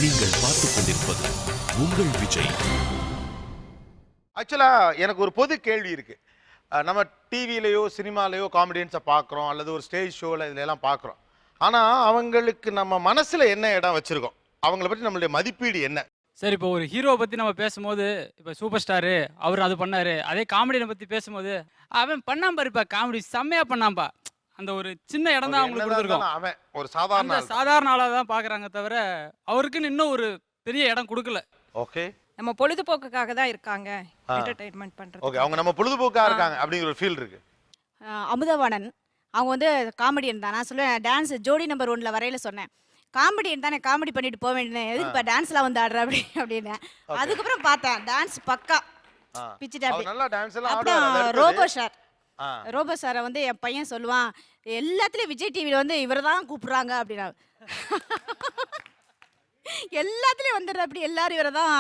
நீங்கள் பார்த்துக் கொண்டிருப்பது உங்கள் விஜய். ஆக்சுவலா எனக்கு ஒரு பொது கேள்வி இருக்கு. நம்ம டிவிலயோ சினிமாலயோ காமெடியன்ஸை பார்க்குறோம் அல்லது ஒரு ஸ்டேஜ் ஷோவில் இதுல எல்லாம் பார்க்குறோம். ஆனா அவங்களுக்கு நம்ம மனசுல என்ன இடம் வச்சிருக்கோம், அவங்கள பற்றி நம்மளுடைய மதிப்பீடு என்ன? சரி, இப்போ ஒரு ஹீரோவ பத்தி நம்ம பேசும்போது, இப்ப சூப்பர் ஸ்டாரு அவரு அது பண்ணாரு. அதே காமெடியன பத்தி பேசும்போது, அவன் பண்ணான் பாருப்பா காமெடி செம்மையா பண்ணான்பா. அந்த ஒரு சின்ன இடம் தான் அவங்களுக்கு என்னதான் குடுத்துருக்கோம். இருந்தாலும் அவன் ஒரு சாதாரண அந்த ஆள் தான். சாதாரண ஆளா தான் பார்க்குறாங்க தவிர, அவருக்குன்னு இன்னும் ஒரு பெரிய இடம் குடுக்கல. ஓகே நம்ம பொழுதுபோக்குக்காக தான் இருக்காங்க. ஆ. என்டர்டெயின்மெண்ட் பண்றது. ஓகே, அவங்க நம்ம பொழுதுபோக்கா இருக்காங்க அப்படிங்கிற ஒரு ஃபீல் இருக்கு. அமுதவாணன் அவங்க வந்து காமெடியன் தான். நான் சொல்லுவேன் டான்ஸ் ஜோடி நம்பர் 1ல வரையில சொன்னேன். காமெடியன் தானே காமெடி பண்ணிட்டு போக வேண்டியது எதுக்குப்பா டான்ஸ்லாம் வந்து ஆடுற அப்படின்னு. அதுக்கப்புறம் பார்த்தேன் டான்ஸ் பக்கா ஆ. பிச்சுட்டா அவர் நல்லா டான்ஸ் எல்லாம் அப்புறம் ஆடுவார். அது அடுத்தது. ரோபோ சார் ஆ. ரோபோ சாரை வந்து என் பையன் சொல்லுவான் எல்லாத்துலயும் விஜய் டிவியில் வந்து இவரை தான் கூப்பிடுறாங்க அப்படின்னா. எல்லாத்துலயும் வந்துடுற அப்படி எல்லாரும் இவரை தான்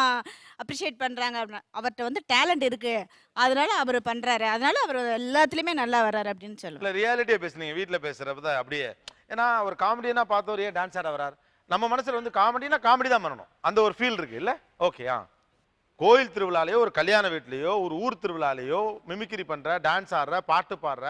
அப்ரிஷியேட் பண்றாங்க அப்படின்னா. அவர்கிட்ட வந்து டேலண்ட் இருக்கு, அதனால அவர் பண்றாரு, அதனால அவர் எல்லாத்துலயுமே நல்லா வர்றாரு அப்படின்னு சொல்லுவேன். இல்ல ரியாலிட்டியா பேசுனீங்க, வீட்ல பேசுறப்ப தான் அப்படியே. ஏன்னா ஒரு காமெடியனா பார்த்தவர் ஏன் டான்ஸ் ஆட வரார்? நம்ம மனசுல வந்து காமெடினா காமெடி தான் பண்ணணும், அந்த ஒரு ஃபீல் இருக்கு இல்ல? ஓகே. கோயில் திருவிழாலையோ ஒரு கல்யாண வீட்லயோ ஒரு ஊர் திருவிழாலையோ மிமிக்ரி பண்ற, டான்ஸ் ஆடுற, பாட்டு பாடுற,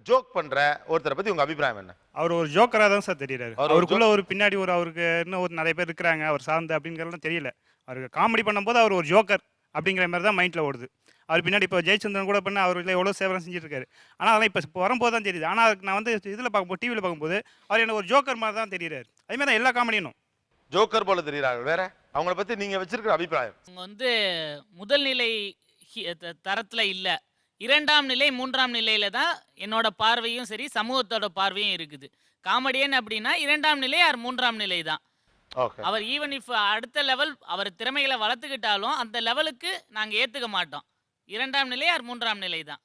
ஜோக் பண்ற ஒருத்தரை பத்தி உங்க அபிப்பிராயம் என்ன? அவர் ஒரு ஜோக்கரா தான் சார் தெரியுறாரு. அவர் ஒரு அவருக்குள்ள ஒரு பின்னாடி ஒரு அவருக்கு இன்னும் ஒரு நிறைய பேர் இருக்கிறாங்க அவர் சார்ந்து அப்படிங்கிறதுலாம் தெரியல. அவருக்கு காமெடி பண்ணும்போது அவர் ஒரு ஜோக்கர் அப்படிங்கிற மாதிரி தான் மைண்டில் ஓடுது. அவர் பின்னாடி இப்போ ஜெயச்சந்திரன் கூட பண்ண அவர் எவ்வளோ சேவை செஞ்சுட்டு இருக்காரு. ஆனால் அதெல்லாம் இப்போ வரும்போது தான் தெரியுது. ஆனால் அதுக்கு நான் வந்து இதில் பார்க்கும்போது டிவியில் பார்க்கும்போது அவர் எனக்கு ஒரு ஜோக்கர் மாதிரி தான் தெரியுறாரு. அதேமாதிரி தான் எல்லா காமெடியனும் ஜோக்கர் போல தெரியுறாங்க. வேற அவங்கள பத்தி நீங்க வச்சிருக்கிற அபிப்பிராயம்? அவங்க வந்து முதல் நிலை தரத்துல இல்ல, இரண்டாம் நிலை மூன்றாம் நிலையில தான் என்னோட பார்வையும் சரி சமூகத்தோட பார்வையும் இருக்குது. காமெடியன் அப்படின்னா இரண்டாம் நிலை ஆர் மூன்றாம் நிலை தான். ஓகே. அவர் ஈவன் இஃப் அடுத்த லெவல் அவர் திறமைகளை வளர்த்துக்கிட்டாலும் அந்த லெவலுக்கு நாங்க ஏத்துக்க மாட்டோம். இரண்டாம் நிலை ஆர் மூன்றாம் நிலை தான்.